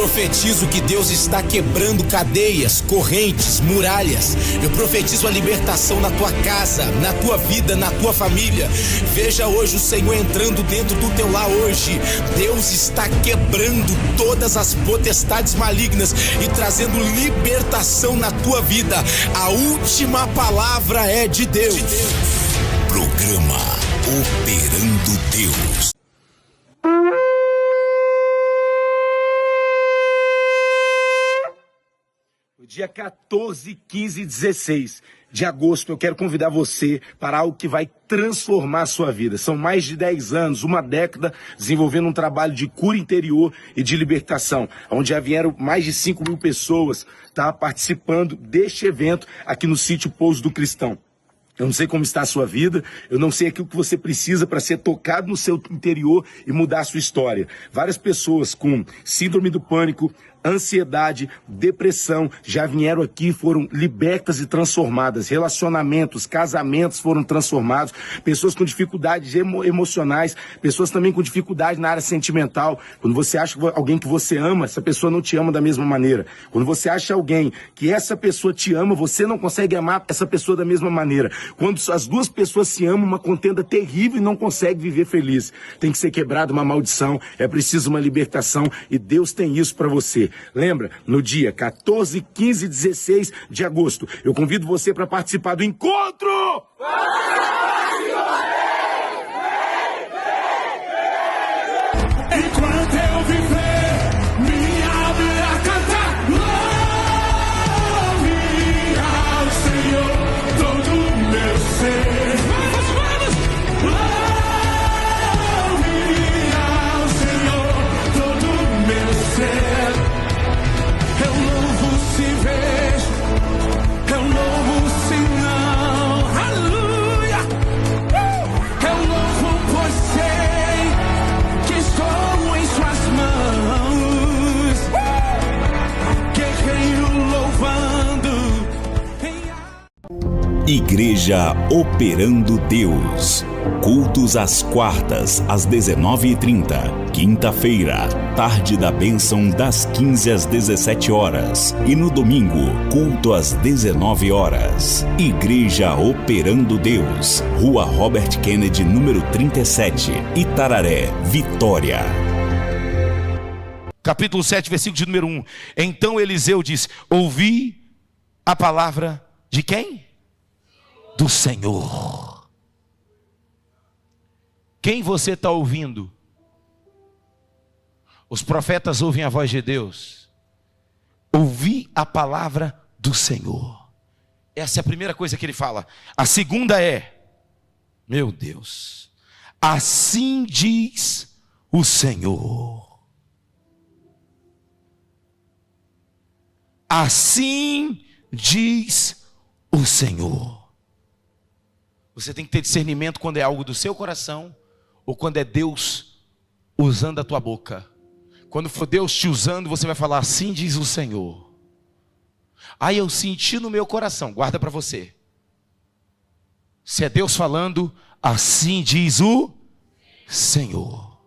profetizo que Deus está quebrando cadeias, correntes, muralhas. Eu profetizo a libertação na tua casa, na tua vida, na tua família. Veja hoje o Senhor entrando dentro do teu lar hoje. Deus está quebrando todas as potestades malignas e trazendo libertação na tua vida. A última palavra é de Deus. Programa Operando Deus. Dia 14, 15 e 16 de agosto, eu quero convidar você para algo que vai transformar a sua vida. São mais de 10 anos, uma década, desenvolvendo um trabalho de cura interior e de libertação, onde já vieram mais de 5.000 pessoas participando deste evento aqui no sítio Pouso do Cristão. Eu não sei como está a sua vida, eu não sei aquilo que você precisa para ser tocado no seu interior e mudar a sua história. Várias pessoas com síndrome do pânico, ansiedade, depressão, já vieram aqui e foram libertas e transformadas. Relacionamentos, casamentos foram transformados. Pessoas com dificuldades emocionais, pessoas também com dificuldade na área sentimental. Quando você acha alguém que você ama, essa pessoa não te ama da mesma maneira. Quando você acha alguém que essa pessoa te ama, você não consegue amar essa pessoa da mesma maneira. Quando as duas pessoas se amam, uma contenda terrível e não consegue viver feliz. Tem que ser quebrada uma maldição, é preciso uma libertação e Deus tem isso para você. Lembra, no dia 14, 15 e 16 de agosto, eu convido você para participar do encontro! Enquanto eu viver, minha alma irá cantar glória ao Senhor, todo o meu ser. Vamos! Glória ao Senhor, todo o meu ser. Eu louvo se vejo, eu louvo se não, aleluia. Eu louvo pois sei que estou em suas mãos, guerreiro louvando. Igreja Operando Deus. Cultos às quartas, às 19h30. Quinta-feira, tarde da bênção das 15 às 17 horas. E no domingo, culto às 19 horas. Igreja Operando Deus. Rua Robert Kennedy, número 37. Itararé, Vitória. Capítulo 7, versículo de número 1. Então Eliseu diz: ouvi a palavra de quem? Do Senhor. Quem você está ouvindo? Os profetas ouvem a voz de Deus. Ouvi a palavra do Senhor. Essa é a primeira coisa que ele fala. A segunda é: meu Deus, assim diz o Senhor. Assim diz o Senhor. Você tem que ter discernimento quando é algo do seu coração ou quando é Deus usando a tua boca. Quando for Deus te usando, você vai falar: assim diz o Senhor. Aí eu senti no meu coração, guarda para você. Se é Deus falando, assim diz o Senhor.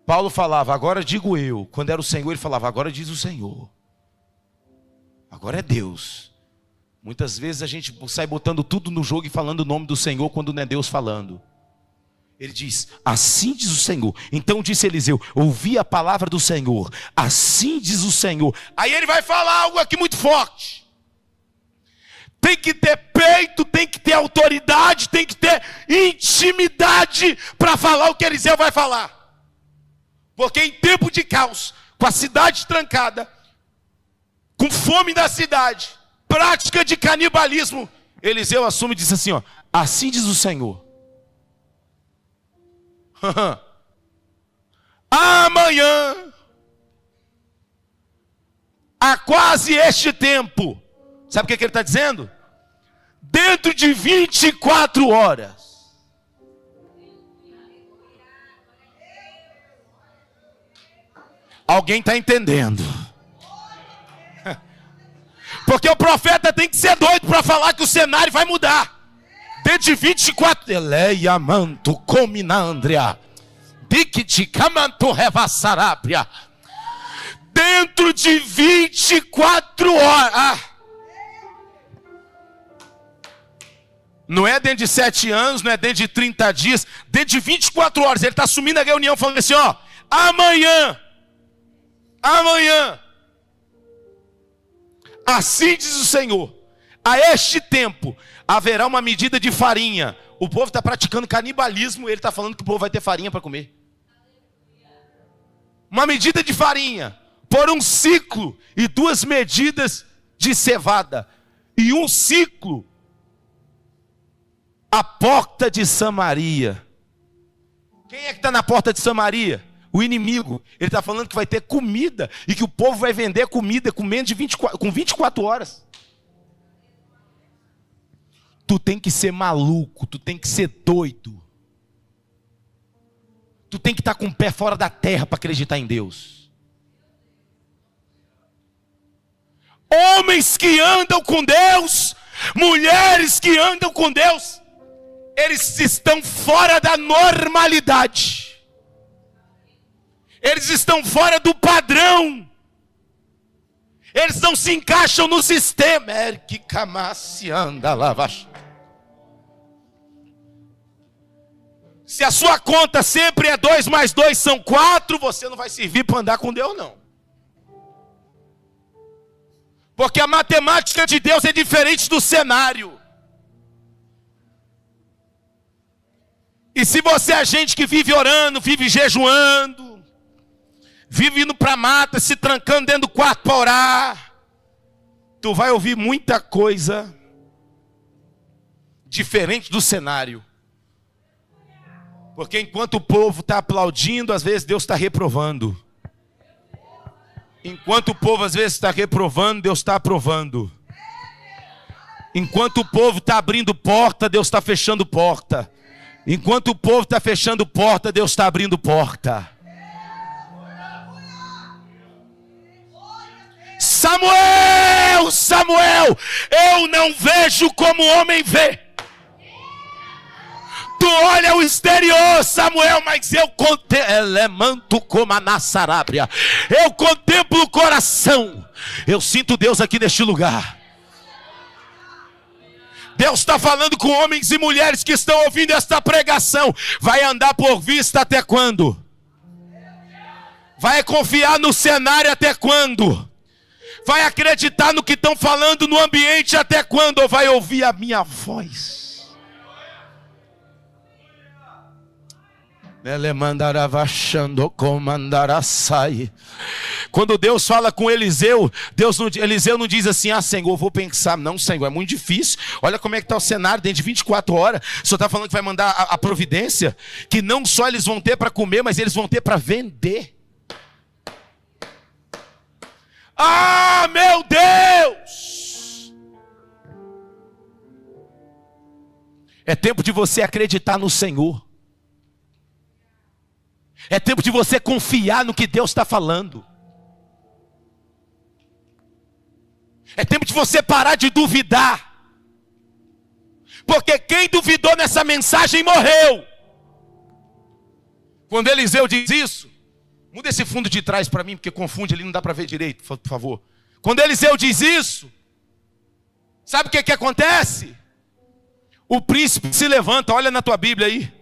Paulo falava: agora digo eu. Quando era o Senhor, ele falava: agora diz o Senhor. Agora é Deus. Muitas vezes a gente sai botando tudo no jogo e falando o nome do Senhor quando não é Deus falando. Ele diz: assim diz o Senhor. Então disse Eliseu: ouvi a palavra do Senhor. Assim diz o Senhor. Aí ele vai falar algo aqui muito forte. Tem que ter peito, tem que ter autoridade, tem que ter intimidade para falar o que Eliseu vai falar. Porque em tempo de caos, com a cidade trancada, com fome da cidade, prática de canibalismo, Eliseu assume e diz assim: ó, assim diz o Senhor. Amanhã, a quase este tempo, sabe o que ele está dizendo? Dentro de 24 horas. Alguém está entendendo? Porque o profeta tem que ser doido para falar que o cenário vai mudar. Dentro de 24... Eleia manto cominandria. Dicti camanto revassarabria. dentro de 24 horas. Não é dentro de 7 anos, não é dentro de 30 dias, dentro de 24 horas. Ele está assumindo a reunião, falando assim, ó, amanhã, assim diz o Senhor, a este tempo haverá uma medida de farinha. O povo está praticando canibalismo, ele está falando que o povo vai ter farinha para comer. Uma medida de farinha, por um ciclo, e 2 medidas de cevada, e um ciclo, a porta de Samaria. Quem é que está na porta de Samaria? O inimigo. Ele está falando que vai ter comida, e que o povo vai vender comida com menos de 24 horas. Tu tem que ser maluco, tu tem que ser doido. Tu tem que estar com o pé fora da terra para acreditar em Deus. Homens que andam com Deus, mulheres que andam com Deus, eles estão fora da normalidade. Eles estão fora do padrão. Eles não se encaixam no sistema. Se a sua conta sempre é 2 mais 2 são 4, você não vai servir para andar com Deus, não. Porque a matemática de Deus é diferente do cenário. E se você é gente que vive orando, vive jejuando, vive indo para a mata, se trancando dentro do quarto para orar, tu vai ouvir muita coisa diferente do cenário. Porque enquanto o povo está aplaudindo, às vezes Deus está reprovando. Enquanto o povo às vezes está reprovando, Deus está aprovando. Enquanto o povo está abrindo porta, Deus está fechando porta. Enquanto o povo está fechando porta, Deus está abrindo porta. Samuel, Samuel, eu não vejo como o homem vê. Tu olha o exterior, Samuel, mas eu contemplo o coração. Eu sinto Deus aqui neste lugar. Deus está falando com homens e mulheres que estão ouvindo esta pregação. Vai andar por vista até quando? Vai confiar no cenário até quando? Vai acreditar no que estão falando no ambiente até quando? Ou vai ouvir a minha voz? Quando Deus fala com Eliseu, Eliseu não diz assim, Senhor, vou pensar. Não, Senhor, é muito difícil. Olha como é que está o cenário dentro de 24 horas. O Senhor está falando que vai mandar a providência, que não só eles vão ter para comer, mas eles vão ter para vender. Ah, meu Deus! É tempo de você acreditar no Senhor. É tempo de você confiar no que Deus está falando. É tempo de você parar de duvidar. Porque quem duvidou nessa mensagem morreu. Quando Eliseu diz isso, muda esse fundo de trás para mim, porque confunde ali, não dá para ver direito, por favor. Quando Eliseu diz isso, sabe o que acontece? O príncipe se levanta, olha na tua Bíblia aí.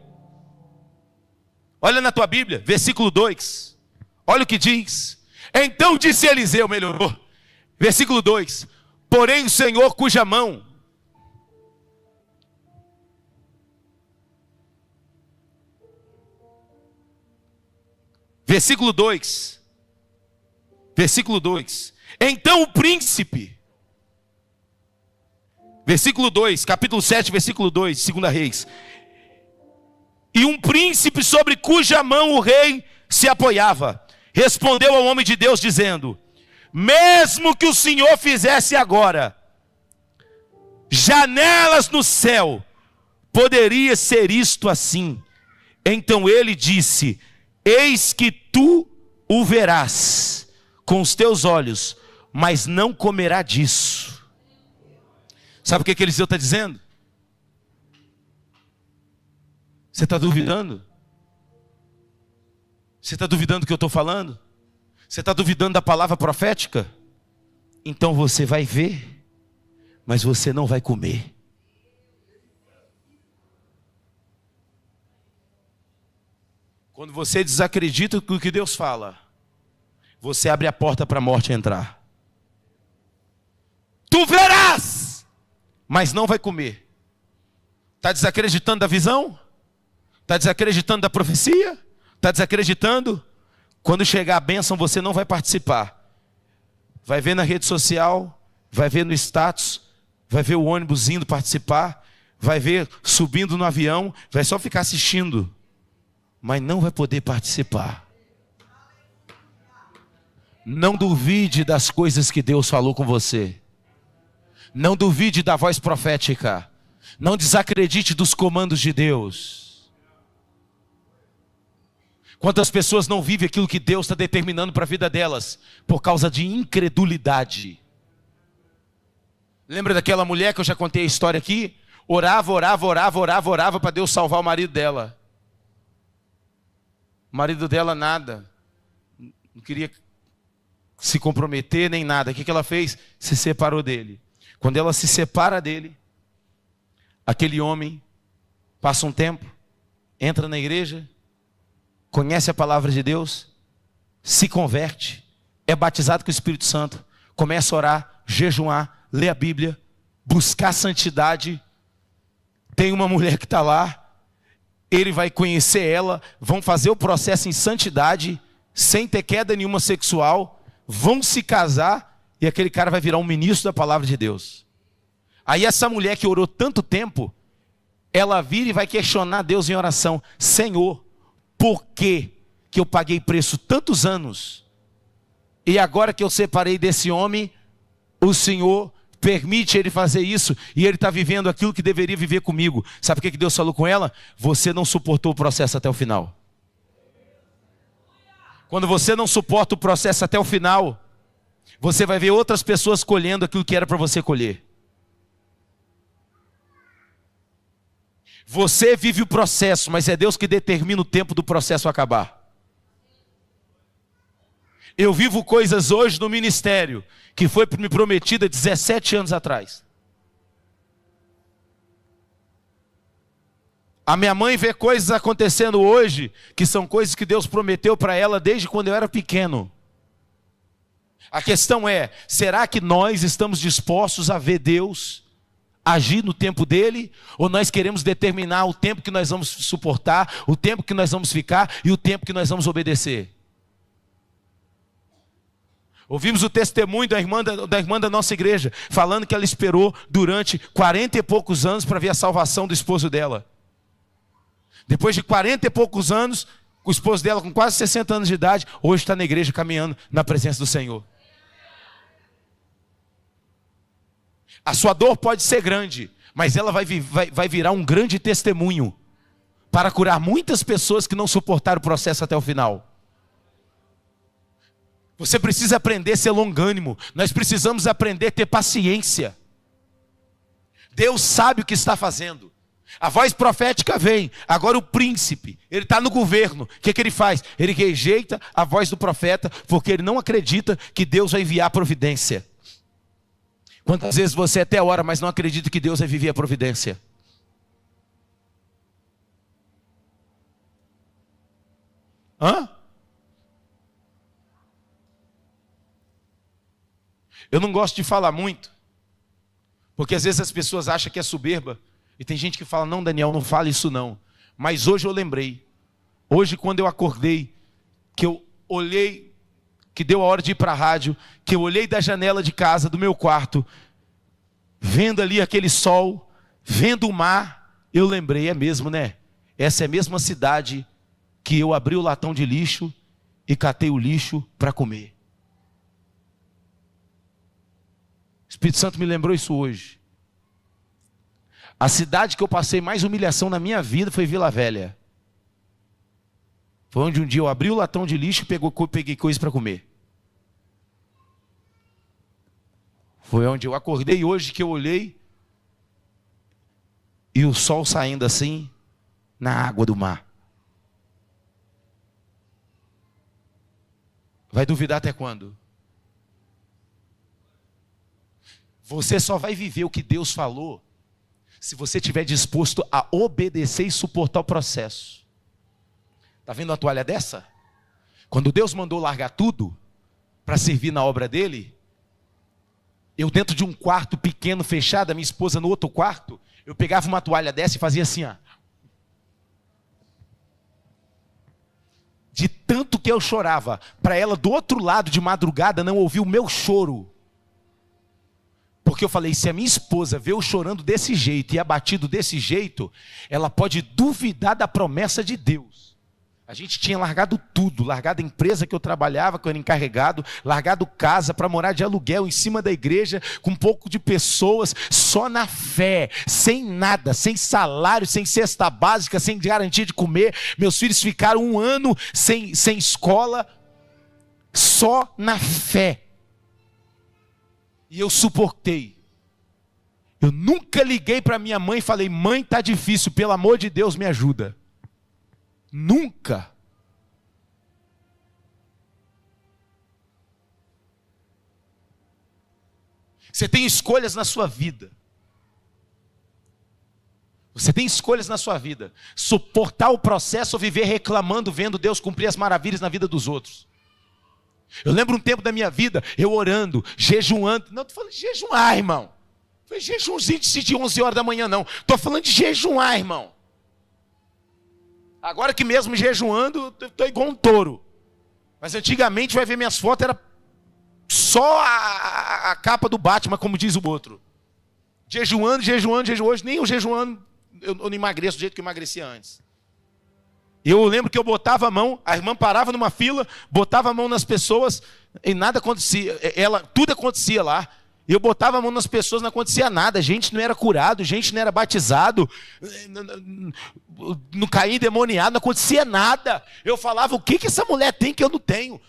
Olha na tua Bíblia, versículo 2. Olha o que diz. Então disse Eliseu, melhorou. Versículo 2. Porém o Senhor cuja mão. Versículo 2. Versículo 2. Então o príncipe. Versículo 2, capítulo 7, versículo 2, 2 Reis. E um príncipe sobre cuja mão o rei se apoiava, respondeu ao homem de Deus dizendo, mesmo que o Senhor fizesse agora janelas no céu, poderia ser isto assim. Então ele disse, eis que tu o verás com os teus olhos, mas não comerá disso. Sabe o que Eliseu está dizendo? Você está duvidando? Você está duvidando do que eu estou falando? Você está duvidando da palavra profética? Então você vai ver, mas você não vai comer. Quando você desacredita do que Deus fala, você abre a porta para a morte entrar. Tu verás, mas não vai comer. Está desacreditando da visão? Está desacreditando da profecia? Está desacreditando? Quando chegar a bênção, você não vai participar. Vai ver na rede social, vai ver no status, vai ver o ônibus indo participar, vai ver subindo no avião, vai só ficar assistindo, mas não vai poder participar. Não duvide das coisas que Deus falou com você. Não duvide da voz profética. Não desacredite dos comandos de Deus. Quantas pessoas não vivem aquilo que Deus está determinando para a vida delas por causa de incredulidade? Lembra daquela mulher que eu já contei a história aqui? Orava para Deus salvar o marido dela. O marido dela nada, não queria se comprometer nem nada. O que ela fez? Se separou dele. Quando ela se separa dele, aquele homem passa um tempo, entra na igreja, conhece a palavra de Deus, se converte, é batizado com o Espírito Santo, começa a orar, jejuar, ler a Bíblia, buscar santidade. Tem uma mulher que está lá, ele vai conhecer ela, vão fazer o processo em santidade, sem ter queda nenhuma sexual, vão se casar, e aquele cara vai virar um ministro da palavra de Deus. Aí essa mulher que orou tanto tempo, ela vira e vai questionar Deus em oração: Senhor, por que eu paguei preço tantos anos, e agora que eu separei desse homem, o Senhor permite ele fazer isso, e ele está vivendo aquilo que deveria viver comigo? Sabe o que Deus falou com ela? Você não suportou o processo até o final. Quando você não suporta o processo até o final, você vai ver outras pessoas colhendo aquilo que era para você colher. Você vive o processo, mas é Deus que determina o tempo do processo acabar. Eu vivo coisas hoje no ministério que foi me prometida 17 anos atrás. A minha mãe vê coisas acontecendo hoje que são coisas que Deus prometeu para ela desde quando eu era pequeno. A questão é, será que nós estamos dispostos a ver Deus agir no tempo dele? Ou nós queremos determinar o tempo que nós vamos suportar, o tempo que nós vamos ficar e o tempo que nós vamos obedecer? Ouvimos o testemunho da irmã da nossa igreja, falando que ela esperou durante 40 e poucos anos para ver a salvação do esposo dela. Depois de 40 e poucos anos, o esposo dela com quase 60 anos de idade, hoje está na igreja caminhando na presença do Senhor. A sua dor pode ser grande, mas ela vai virar um grande testemunho para curar muitas pessoas que não suportaram o processo até o final. Você precisa aprender a ser longânimo. Nós precisamos aprender a ter paciência. Deus sabe o que está fazendo. A voz profética vem. Agora o príncipe, ele está no governo. O que ele faz? Ele rejeita a voz do profeta, porque ele não acredita que Deus vai enviar a providência. Quantas vezes você até ora, mas não acredita que Deus vai viver a providência? Hã? Eu não gosto de falar muito, porque às vezes as pessoas acham que é soberba, e tem gente que fala: não, Daniel, não fale isso não. Mas hoje eu lembrei, hoje quando eu acordei, que eu olhei, que deu a hora de ir para a rádio, que eu olhei da janela de casa, do meu quarto, vendo ali aquele sol, vendo o mar, eu lembrei, é mesmo, né? Essa é a mesma cidade que eu abri o latão de lixo e catei o lixo para comer. O Espírito Santo me lembrou isso hoje. A cidade que eu passei mais humilhação na minha vida foi Vila Velha. Foi onde um dia eu abri o latão de lixo e peguei coisa para comer. Foi onde eu acordei hoje, que eu olhei e o sol saindo assim na água do mar. Vai duvidar até quando? Você só vai viver o que Deus falou se você estiver disposto a obedecer e suportar o processo. Está vendo uma toalha dessa? Quando Deus mandou largar tudo para servir na obra dele, eu dentro de um quarto pequeno, fechado, a minha esposa no outro quarto, eu pegava uma toalha dessa e fazia assim, ó. De tanto que eu chorava, para ela do outro lado de madrugada não ouvir o meu choro. Porque eu falei, se a minha esposa vê eu chorando desse jeito e abatido desse jeito, ela pode duvidar da promessa de Deus. A gente tinha largado tudo, largado a empresa que eu trabalhava, que eu era encarregado, largado casa para morar de aluguel em cima da igreja, com um pouco de pessoas, só na fé, sem nada, sem salário, sem cesta básica, sem garantia de comer. Meus filhos ficaram 1 ano sem escola, só na fé. E eu suportei. Eu nunca liguei para minha mãe e falei, mãe, tá difícil, pelo amor de Deus, me ajuda. Nunca. Você tem escolhas na sua vida. Você tem escolhas na sua vida. Suportar o processo ou viver reclamando, vendo Deus cumprir as maravilhas na vida dos outros. Eu lembro um tempo da minha vida, eu orando, jejuando. Não, estou falando de jejuar, irmão. Não foi jejumzinho de 11 horas da manhã, não. Estou falando de jejuar, irmão. Agora que mesmo jejuando, eu estou igual um touro. Mas antigamente, vai ver minhas fotos, era só a capa do Batman, como diz o outro. Jejuando. Hoje nem eu jejuando, eu não emagreço do jeito que eu emagrecia antes. Eu lembro que eu botava a mão, a irmã parava numa fila, botava a mão nas pessoas, e nada acontecia. Tudo acontecia lá. Eu botava a mão nas pessoas, não acontecia nada. Gente não era curado, gente não era batizado, não caía endemoniado, não acontecia nada. Eu falava, o que essa mulher tem que eu não tenho?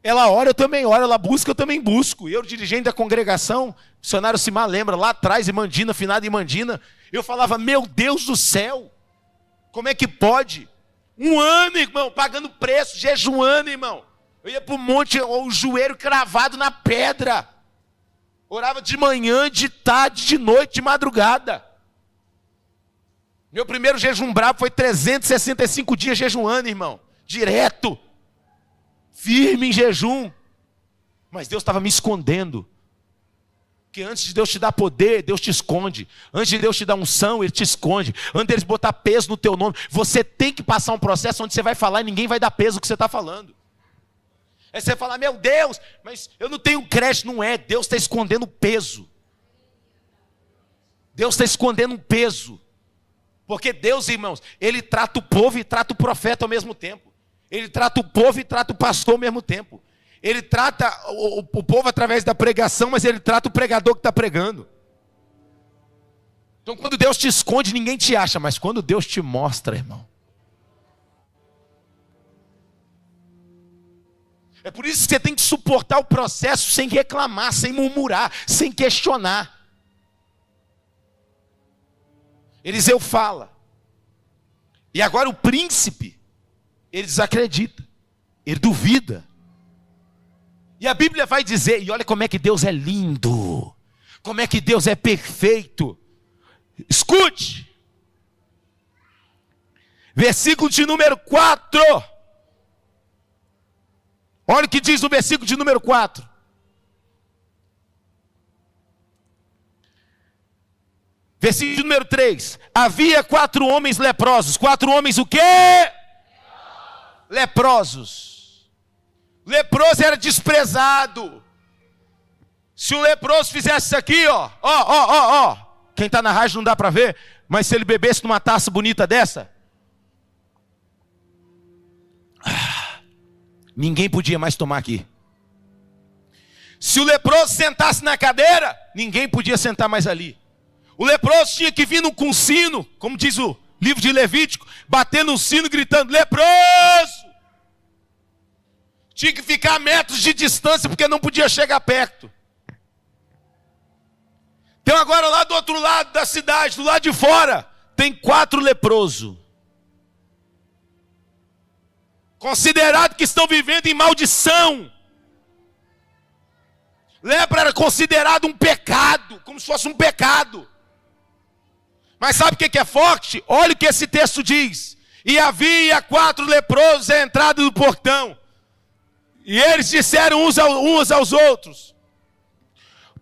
Ela ora, eu também oro, ela busca, eu também busco. E eu, dirigente da congregação, o missionário Simar lembra, lá atrás, Imandina, finada Imandina, eu falava, meu Deus do céu, como é que pode? 1 ano, irmão, pagando preço, jejuando, irmão. Eu ia para o monte, o joelho cravado na pedra. Orava de manhã, de tarde, de noite, de madrugada. Meu primeiro jejum brabo foi 365 dias jejuando, irmão. Direto. Firme em jejum. Mas Deus estava me escondendo. Porque antes de Deus te dar poder, Deus te esconde. Antes de Deus te dar unção, Ele te esconde. Antes de Ele botar peso no teu nome, você tem que passar um processo onde você vai falar e ninguém vai dar peso no que você está falando. Aí você fala, meu Deus, mas eu não tenho crédito. Não é, Deus está escondendo peso. Deus está escondendo um peso. Porque Deus, irmãos, Ele trata o povo e trata o profeta ao mesmo tempo. Ele trata o povo e trata o pastor ao mesmo tempo. Ele trata o povo através da pregação, mas Ele trata o pregador que está pregando. Então quando Deus te esconde, ninguém te acha. Mas quando Deus te mostra, irmão, é por isso que você tem que suportar o processo sem reclamar, sem murmurar, sem questionar. Eliseu fala. E agora o príncipe, ele desacredita, ele duvida. E a Bíblia vai dizer, e olha como é que Deus é lindo, como é que Deus é perfeito. Escute. Versículo de número 4. Olha o que diz no versículo de número 4. Versículo de número 3. Havia 4 homens leprosos. 4 homens o quê? Leprosos. Leproso era desprezado. Se um leproso fizesse isso aqui, ó. Quem está na rádio não dá para ver, mas se ele bebesse numa taça bonita dessa, ninguém podia mais tomar aqui. Se o leproso sentasse na cadeira, ninguém podia sentar mais ali. O leproso tinha que vir com um sino, como diz o livro de Levítico, batendo um sino, gritando, leproso! Tinha que ficar a metros de distância, porque não podia chegar perto. Então agora lá do outro lado da cidade, do lado de fora, tem 4 leprosos. Considerado que estão vivendo em maldição. Lepra era considerado um pecado, como se fosse um pecado. Mas sabe o que é forte? Olha o que esse texto diz. E havia 4 leprosos à entrada do portão. E eles disseram uns aos outros: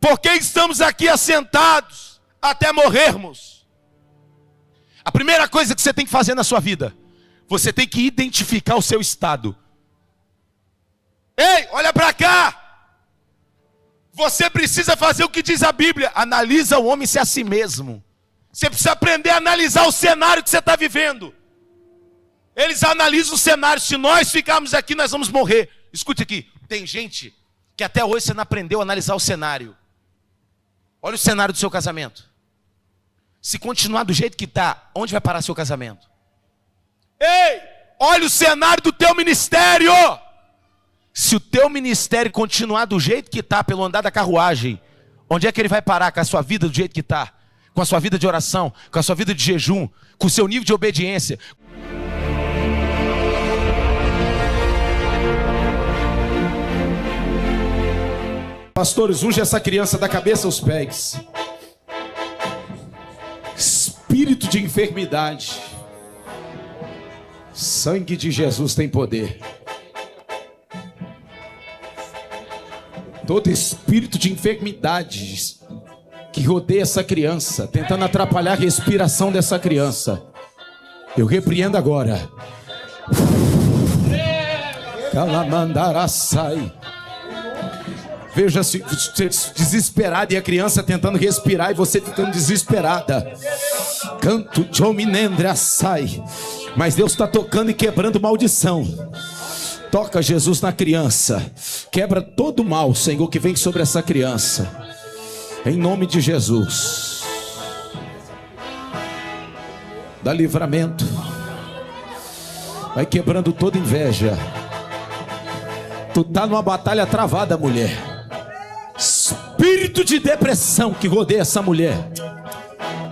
por que estamos aqui assentados até morrermos? A primeira coisa que você tem que fazer na sua vida, você tem que identificar o seu estado. Ei, olha para cá. Você precisa fazer o que diz a Bíblia. Analisa o homem-se a si mesmo. Você precisa aprender a analisar o cenário que você está vivendo. Eles analisam o cenário. Se nós ficarmos aqui, nós vamos morrer. Escute aqui. Tem gente que até hoje você não aprendeu a analisar o cenário. Olha o cenário do seu casamento. Se continuar do jeito que está, onde vai parar seu casamento? Ei, olha o cenário do teu ministério. Se o teu ministério continuar do jeito que está, pelo andar da carruagem, onde é que ele vai parar com a sua vida do jeito que está? Com a sua vida de oração, com a sua vida de jejum, com o seu nível de obediência. Pastores, unge essa criança da cabeça aos pés. Espírito de enfermidade. Sangue de Jesus tem poder. Todo espírito de enfermidade que rodeia essa criança, tentando atrapalhar a respiração dessa criança, eu repreendo agora. Calamandaraçai. Veja-se desesperada e a criança tentando respirar e você ficando desesperada. Canto de hominendra sai. Mas Deus está tocando e quebrando maldição. Toca, Jesus, na criança. Quebra todo o mal, Senhor, que vem sobre essa criança. Em nome de Jesus. Dá livramento. Vai quebrando toda inveja. Tu tá numa batalha travada, mulher. Espírito de depressão que rodeia essa mulher.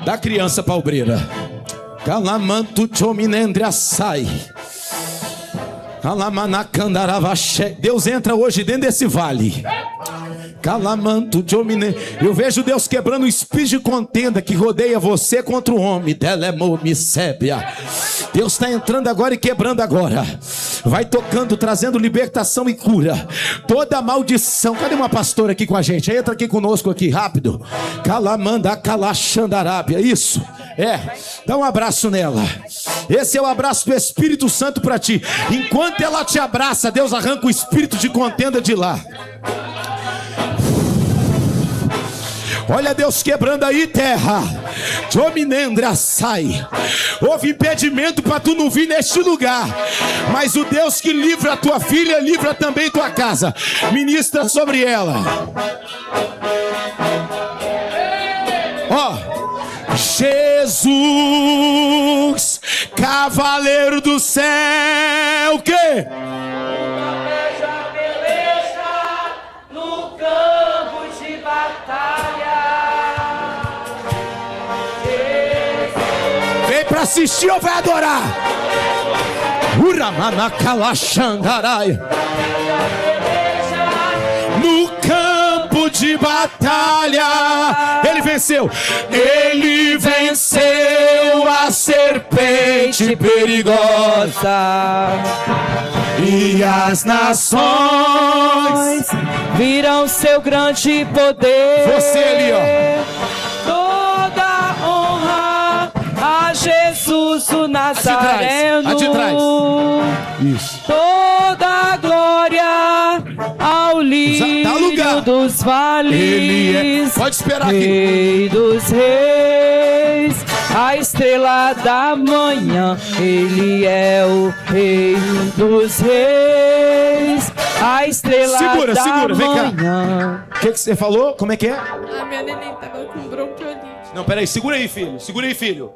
Da criança pra obreira. Calamanto chominendria sai. Deus entra hoje dentro desse vale. Calamanto Jomine. Eu vejo Deus quebrando o espírito de contenda que rodeia você contra o homem. Deus está entrando agora e quebrando agora. Vai tocando, trazendo libertação e cura. Toda maldição. Cadê uma pastora aqui com a gente? Entra aqui conosco aqui, rápido. Calamanda Calachandarábia. Isso. Dá um abraço nela. Esse é o abraço do Espírito Santo para ti. Enquanto ela te abraça, Deus arranca o espírito de contenda de lá. Olha Deus quebrando aí, terra. Dominendra sai. Houve impedimento para tu não vir neste lugar, mas o Deus que livra a tua filha, livra também tua casa. Ministra sobre ela. Jesus, cavaleiro do céu, o quê? No campo de batalha. Vem pra assistir ou vai adorar? Uramanakalachandaraia. No campo de batalha, ele venceu. Ele venceu a serpente perigosa. E as nações viram seu grande poder. Você ali, ó. Toda honra a Jesus o Nazareno. A de trás. Isso. Toda glória ao lírio dos vales. Ele é. Pode esperar aqui. Rei dos reis, a estrela da manhã. Ele é o rei dos reis, a estrela da manhã. Segura, vem cá. O que você falou? Como é que é? A minha neném tava com bronquiolite. Não, peraí, segura aí, filho.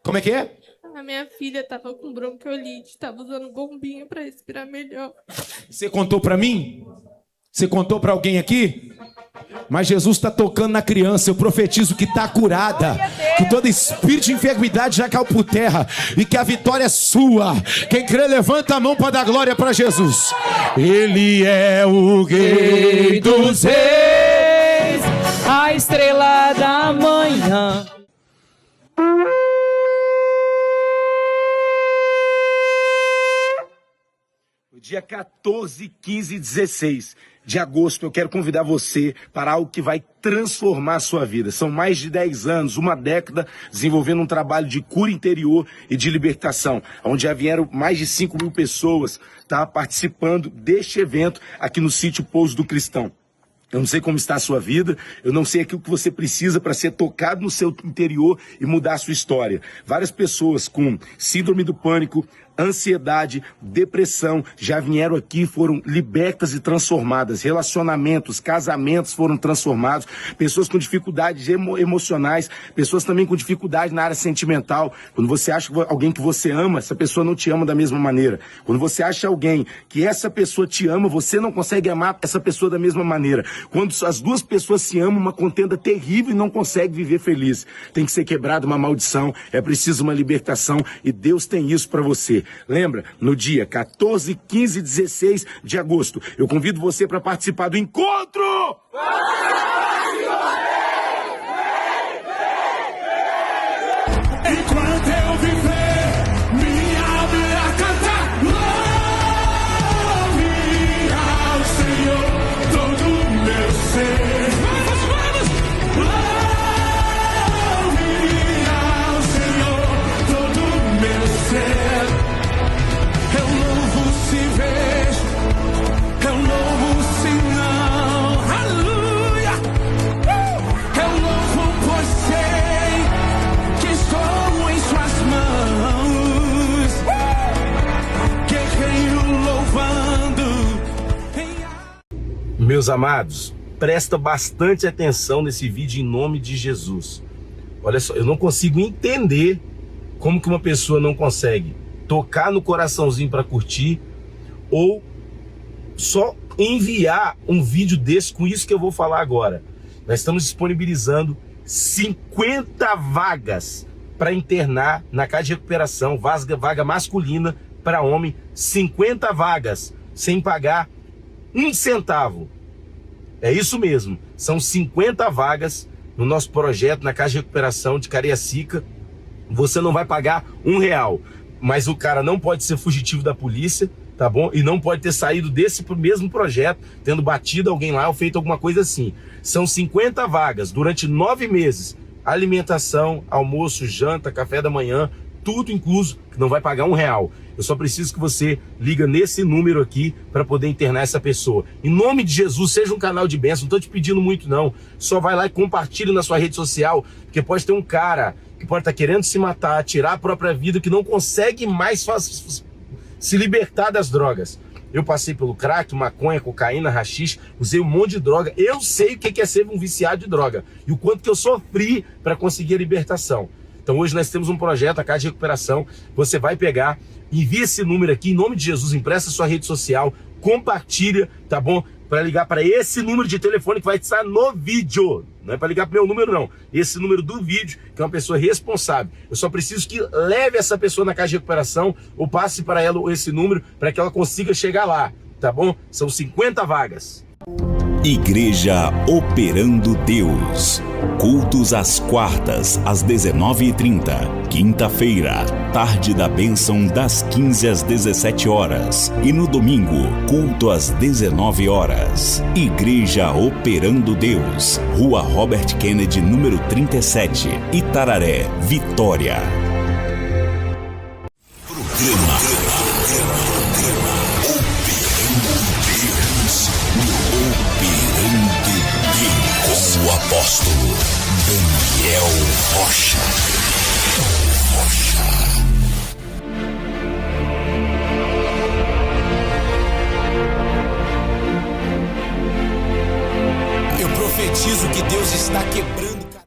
Como é que é? A minha filha tava com bronquiolite, tava usando bombinha pra respirar melhor. Você contou pra mim? Você contou pra alguém aqui? Mas Jesus está tocando na criança. Eu profetizo que está curada, que todo espírito de enfermidade já caiu por terra e que a vitória é sua. Quem crê, levanta a mão para dar glória para Jesus. Ele é o Rei dos Reis. a estrela da manhã. No dia 14, 15 e 16 de agosto, eu quero convidar você para algo que vai transformar a sua vida. São mais de 10 anos, uma década, desenvolvendo um trabalho de cura interior e de libertação, onde já vieram mais de 5.000 pessoas participando deste evento aqui no sítio Pouso do Cristão. Eu não sei como está a sua vida, eu não sei aquilo que você precisa para ser tocado no seu interior e mudar a sua história. Várias pessoas com síndrome do pânico, ansiedade, depressão, já vieram aqui, foram libertas e transformadas. Relacionamentos, casamentos foram transformados. Pessoas com dificuldades emocionais, pessoas também com dificuldade na área sentimental. Quando você acha alguém que você ama, essa pessoa não te ama da mesma maneira. Quando você acha alguém que essa pessoa te ama, você não consegue amar essa pessoa da mesma maneira. Quando as duas pessoas se amam, uma contenda terrível e não consegue viver feliz. Tem que ser quebrada uma maldição, é preciso uma libertação e Deus tem isso para você. Lembra? No dia 14, 15 e 16 de agosto, eu convido você para participar do encontro! Enquanto eu viver, minha alma irá cantar. Louve ao Senhor todo o meu ser. Louve ao Senhor todo o meu ser. Eu louvo se vejo, eu louvo se não. Aleluia! Eu louvo por sei que estou em suas mãos. Guerreiro louvando. Meus amados, presta bastante atenção nesse vídeo em nome de Jesus. Olha só, eu não consigo entender como que uma pessoa não consegue tocar no coraçãozinho para curtir ou só enviar um vídeo desse com isso que eu vou falar agora. Nós estamos disponibilizando 50 vagas para internar na casa de recuperação, vaga masculina para homem, 50 vagas sem pagar um centavo. É isso mesmo, são 50 vagas no nosso projeto na casa de recuperação de Cariacica. Você não vai pagar R$1, mas o cara não pode ser fugitivo da polícia, tá bom? E não pode ter saído desse mesmo projeto, tendo batido alguém lá ou feito alguma coisa assim. São 50 vagas durante 9 meses. Alimentação, almoço, janta, café da manhã, tudo incluso, que não vai pagar R$1. Eu só preciso que você liga nesse número aqui para poder internar essa pessoa. Em nome de Jesus, seja um canal de bênção. Não estou te pedindo muito não. Só vai lá e compartilha na sua rede social, porque pode ter um cara que pode estar querendo se matar, tirar a própria vida, que não consegue mais se libertar das drogas. Eu passei pelo crack, maconha, cocaína, haxixe, usei um monte de droga. Eu sei o que é ser um viciado de droga e o quanto que eu sofri para conseguir a libertação. Então hoje nós temos um projeto, a Casa de Recuperação. Você vai pegar, envia esse número aqui, em nome de Jesus, empresta sua rede social, compartilha, tá bom? Para ligar para esse número de telefone que vai estar no vídeo. Não é para ligar para o meu número, não. Esse número do vídeo, que é uma pessoa responsável. Eu só preciso que leve essa pessoa na casa de recuperação ou passe para ela esse número para que ela consiga chegar lá, tá bom? São 50 vagas. Igreja Operando Deus. Cultos às quartas, às 19h30. Quinta-feira, tarde da bênção das 15 às 17 horas. E no domingo, culto às 19 horas. Igreja Operando Deus. Rua Robert Kennedy, número 37. Itararé, Vitória. Programa com o apóstolo Daniel Rocha. Eu profetizo que Deus está quebrando